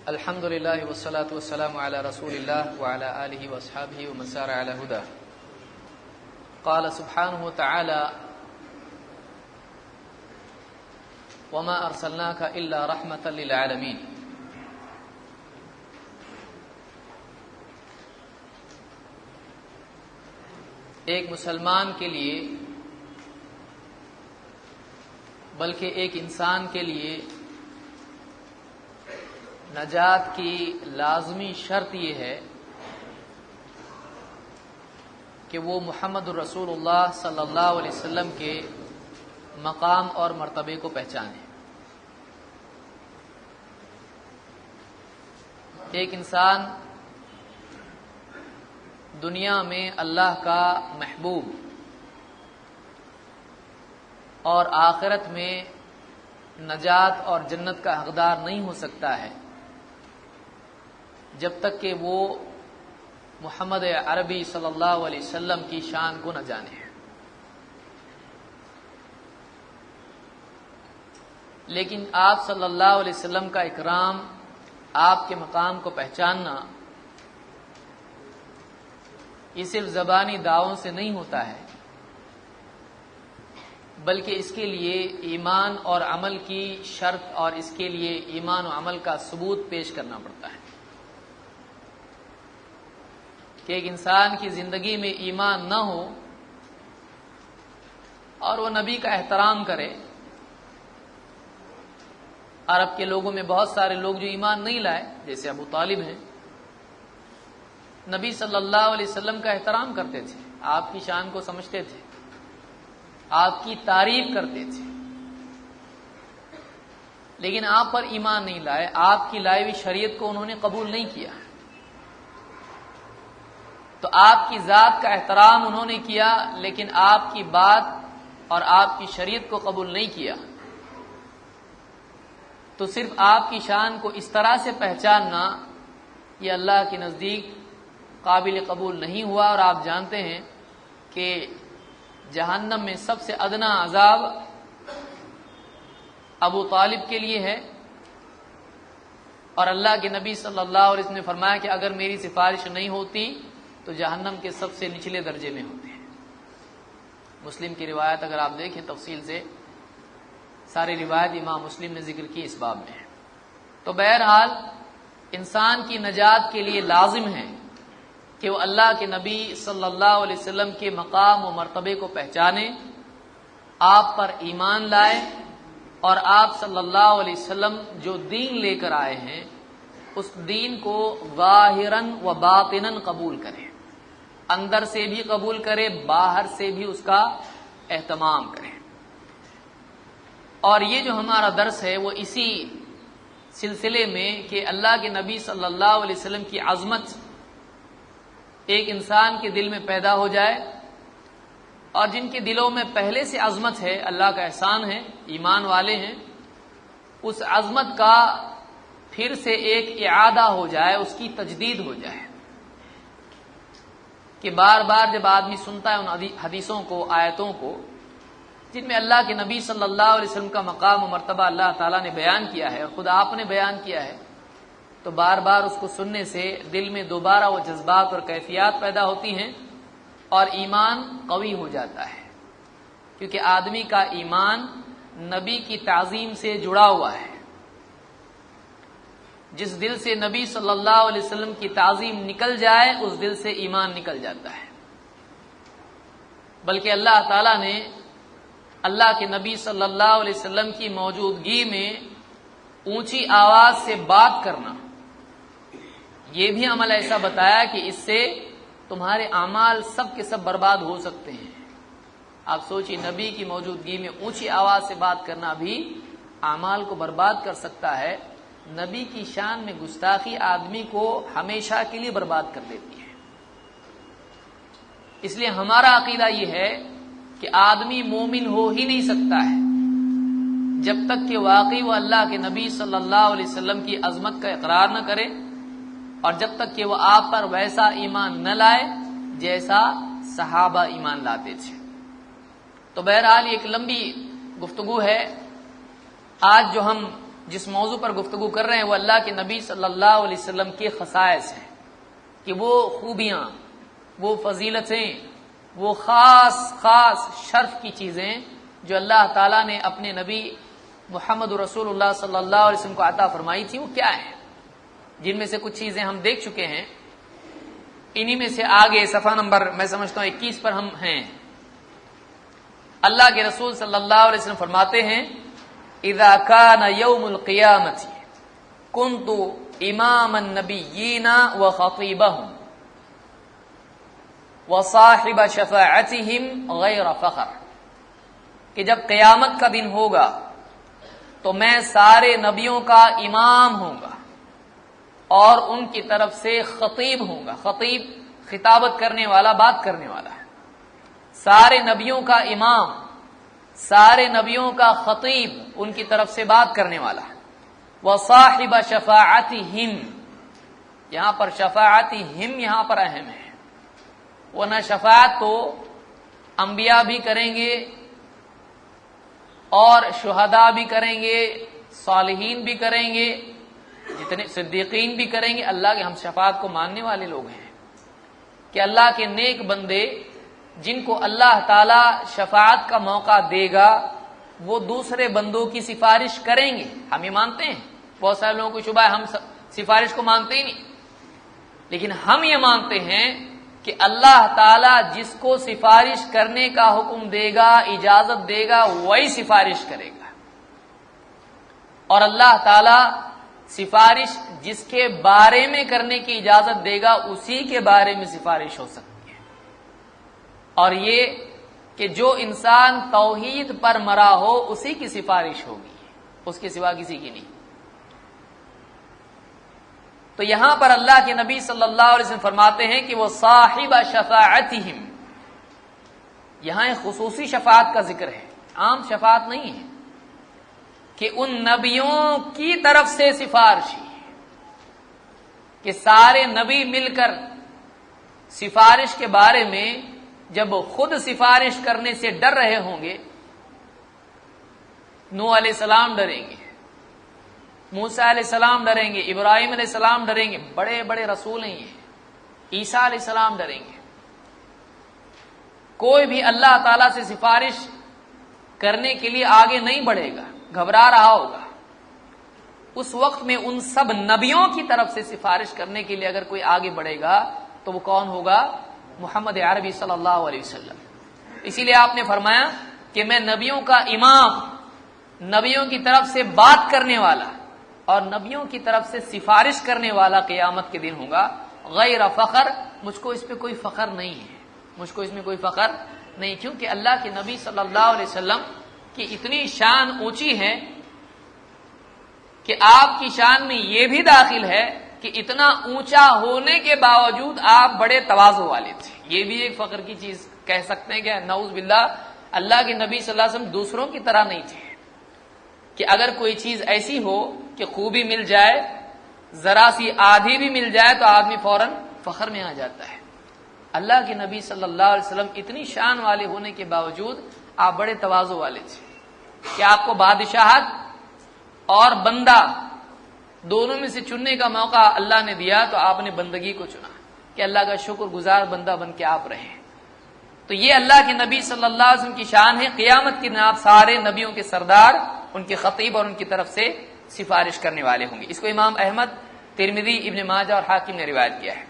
الحمد لله والصلاة والسلام على رسول الله وعلى آله وأصحابه ومن سار على هداه. قال سبحانه وتعالى: وما أرسلناك إلا رحمة للعالمين. ایک مسلمان کے لیے بلکہ ایک انسان کے لیے نجات کی لازمی شرط یہ ہے کہ وہ محمد الرسول اللہ صلی اللہ علیہ وسلم کے مقام اور مرتبے کو پہچانے. ایک انسان دنیا میں اللہ کا محبوب اور آخرت میں نجات اور جنت کا حقدار نہیں ہو سکتا ہے جب تک کہ وہ محمد عربی صلی اللہ علیہ وسلم کی شان کو نہ جانے. لیکن آپ صلی اللہ علیہ وسلم کا اکرام، آپ کے مقام کو پہچاننا، یہ صرف زبانی دعووں سے نہیں ہوتا ہے، بلکہ اس کے لیے ایمان اور عمل کی شرط اور اس کے لیے ایمان و عمل کا ثبوت پیش کرنا پڑتا ہے. کہ ایک انسان کی زندگی میں ایمان نہ ہو اور وہ نبی کا احترام کرے. عرب کے لوگوں میں بہت سارے لوگ جو ایمان نہیں لائے، جیسے ابو طالب ہیں، نبی صلی اللہ علیہ وسلم کا احترام کرتے تھے، آپ کی شان کو سمجھتے تھے، آپ کی تعریف کرتے تھے، لیکن آپ پر ایمان نہیں لائے، آپ کی لائی ہوئی شریعت کو انہوں نے قبول نہیں کیا. تو آپ کی ذات کا احترام انہوں نے کیا، لیکن آپ کی بات اور آپ کی شریعت کو قبول نہیں کیا. تو صرف آپ کی شان کو اس طرح سے پہچاننا یہ اللہ کے نزدیک قابل قبول نہیں ہوا. اور آپ جانتے ہیں کہ جہنم میں سب سے ادنا عذاب ابو طالب کے لیے ہے، اور اللہ کے نبی صلی اللہ علیہ وسلم نے فرمایا کہ اگر میری سفارش نہیں ہوتی تو جہنم کے سب سے نچلے درجے میں ہوتے ہیں. مسلم کی روایت اگر آپ دیکھیں تفصیل سے، ساری روایت امام مسلم نے ذکر کی اس باب میں. تو بہرحال انسان کی نجات کے لیے لازم ہے کہ وہ اللہ کے نبی صلی اللہ علیہ وسلم کے مقام و مرتبے کو پہچانے، آپ پر ایمان لائے، اور آپ صلی اللہ علیہ وسلم جو دین لے کر آئے ہیں اس دین کو ظاہراً و باطناً قبول کرے، اندر سے بھی قبول کرے، باہر سے بھی اس کا اہتمام کرے. اور یہ جو ہمارا درس ہے وہ اسی سلسلے میں کہ اللہ کے نبی صلی اللہ علیہ وسلم کی عظمت ایک انسان کے دل میں پیدا ہو جائے، اور جن کے دلوں میں پہلے سے عظمت ہے، اللہ کا احسان ہے، ایمان والے ہیں، اس عظمت کا پھر سے ایک اعادہ ہو جائے، اس کی تجدید ہو جائے. کہ بار بار جب آدمی سنتا ہے ان حدیثوں کو، آیتوں کو جن میں اللہ کے نبی صلی اللہ علیہ وسلم کا مقام و مرتبہ اللہ تعالیٰ نے بیان کیا ہے اور خود آپ نے بیان کیا ہے، تو بار بار اس کو سننے سے دل میں دوبارہ وہ جذبات اور کیفیات پیدا ہوتی ہیں اور ایمان قوی ہو جاتا ہے. کیونکہ آدمی کا ایمان نبی کی تعظیم سے جڑا ہوا ہے. جس دل سے نبی صلی اللہ علیہ وسلم کی تعظیم نکل جائے اس دل سے ایمان نکل جاتا ہے. بلکہ اللہ تعالیٰ نے اللہ کے نبی صلی اللہ علیہ وسلم کی موجودگی میں اونچی آواز سے بات کرنا، یہ بھی عمل ایسا بتایا کہ اس سے تمہارے اعمال سب کے سب برباد ہو سکتے ہیں. آپ سوچیے، نبی کی موجودگی میں اونچی آواز سے بات کرنا بھی اعمال کو برباد کر سکتا ہے. نبی کی شان میں گستاخی آدمی کو ہمیشہ کے لیے برباد کر دیتی ہے. اس لیے ہمارا عقیدہ یہ ہے کہ آدمی مومن ہو ہی نہیں سکتا ہے جب تک کہ واقعی وہ اللہ کے نبی صلی اللہ علیہ وسلم کی عظمت کا اقرار نہ کرے، اور جب تک کہ وہ آپ پر ویسا ایمان نہ لائے جیسا صحابہ ایمان لاتے تھے. تو بہرحال ایک لمبی گفتگو ہے. آج جو ہم جس موضوع پر گفتگو کر رہے ہیں وہ اللہ کے نبی صلی اللہ علیہ وسلم کے خصائص ہیں کہ وہ خوبیاں، وہ فضیلتیں، وہ خاص خاص شرف کی چیزیں جو اللہ تعالیٰ نے اپنے نبی محمد رسول اللہ صلی اللہ علیہ وسلم کو عطا فرمائی تھی وہ کیا ہیں، جن میں سے کچھ چیزیں ہم دیکھ چکے ہیں. انہی میں سے آگے صفحہ نمبر میں سمجھتا ہوں 21 پر ہم ہیں. اللہ کے رسول صلی اللہ علیہ وسلم فرماتے ہیں اذا كان يوم القيامة كنت امام النبيين وخطيبهم وصاحب شفاعتهم غیر فخر، کہ جب قیامت کا دن ہوگا تو میں سارے نبیوں کا امام ہوں گا اور ان کی طرف سے خطیب ہوں گا. خطیب خطابت کرنے والا، بات کرنے والا ہے. سارے نبیوں کا امام، سارے نبیوں کا خطیب، ان کی طرف سے بات کرنے والا ہے. وصاحب شفاعتہم، یہاں پر شفاعتہم یہاں پر اہم ہے، ورنہ شفاعت تو انبیاء بھی کریں گے اور شہداء بھی کریں گے، صالحین بھی کریں گے، جتنے صدیقین بھی کریں گے. اللہ کے ہم شفاعت کو ماننے والے لوگ ہیں کہ اللہ کے نیک بندے جن کو اللہ تعالی شفاعت کا موقع دے گا وہ دوسرے بندوں کی سفارش کریں گے. ہم یہ مانتے ہیں. بہت سارے لوگوں کو شبہ ہے، ہم سفارش کو مانتے ہی نہیں، لیکن ہم یہ مانتے ہیں کہ اللہ تعالی جس کو سفارش کرنے کا حکم دے گا، اجازت دے گا، وہی سفارش کرے گا. اور اللہ تعالی سفارش جس کے بارے میں کرنے کی اجازت دے گا اسی کے بارے میں سفارش ہو سکتی ہے. اور یہ کہ جو انسان توحید پر مرا ہو اسی کی سفارش ہوگی، اس کے سوا کسی کی نہیں. تو یہاں پر اللہ کے نبی صلی اللہ علیہ وسلم فرماتے ہیں کہ وہ صاحب شفاعتہم، یہاں ایک خصوصی شفاعت کا ذکر ہے، عام شفاعت نہیں ہے کہ ان نبیوں کی طرف سے سفارشی، کہ سارے نبی مل کر سفارش کے بارے میں جب خود سفارش کرنے سے ڈر رہے ہوں گے. نوح علیہ السلام ڈریں گے، موسیٰ علیہ السلام ڈریں گے، ابراہیم علیہ السلام ڈریں گے، بڑے بڑے رسول ہیں یہ. عیسیٰ علیہ السلام ڈریں گے. کوئی بھی اللہ تعالیٰ سے سفارش کرنے کے لیے آگے نہیں بڑھے گا، گھبرا رہا ہوگا. اس وقت میں ان سب نبیوں کی طرف سے سفارش کرنے کے لیے اگر کوئی آگے بڑھے گا تو وہ کون ہوگا؟ محمد عربی صلی اللہ علیہ وسلم. اسی لیے آپ نے فرمایا کہ میں نبیوں کا امام، نبیوں کی طرف سے بات کرنے والا اور نبیوں کی طرف سے سفارش کرنے والا قیامت کے دن ہوں گا. غیر فخر، مجھ کو اس پہ کوئی فخر نہیں ہے، مجھ کو اس میں کوئی فخر نہیں، کیونکہ اللہ کے نبی صلی اللہ علیہ وسلم کی اتنی شان اونچی ہے کہ آپ کی شان میں یہ بھی داخل ہے کہ اتنا اونچا ہونے کے باوجود آپ بڑے تواضع والے تھے. یہ بھی ایک فخر کی چیز کہہ سکتے ہیں کہ نعوذ باللہ اللہ کے نبی صلی اللہ علیہ وسلم دوسروں کی طرح نہیں تھے کہ اگر کوئی چیز ایسی ہو کہ خوبی مل جائے، ذرا سی آدھی بھی مل جائے تو آدمی فوراً فخر میں آ جاتا ہے. اللہ کے نبی صلی اللہ علیہ وسلم اتنی شان والے ہونے کے باوجود آپ بڑے تواضع والے تھے کہ آپ کو بادشاہت اور بندہ دونوں میں سے چننے کا موقع اللہ نے دیا تو آپ نے بندگی کو چنا کہ اللہ کا شکر گزار بندہ بن کے آپ رہیں. تو یہ اللہ کے نبی صلی اللہ علیہ وسلم کی شان ہے. قیامت کے دن آپ سارے نبیوں کے سردار، ان کے خطیب اور ان کی طرف سے سفارش کرنے والے ہوں گے. اس کو امام احمد، ترمذی، ابن ماجہ اور حاکم نے روایت کیا ہے.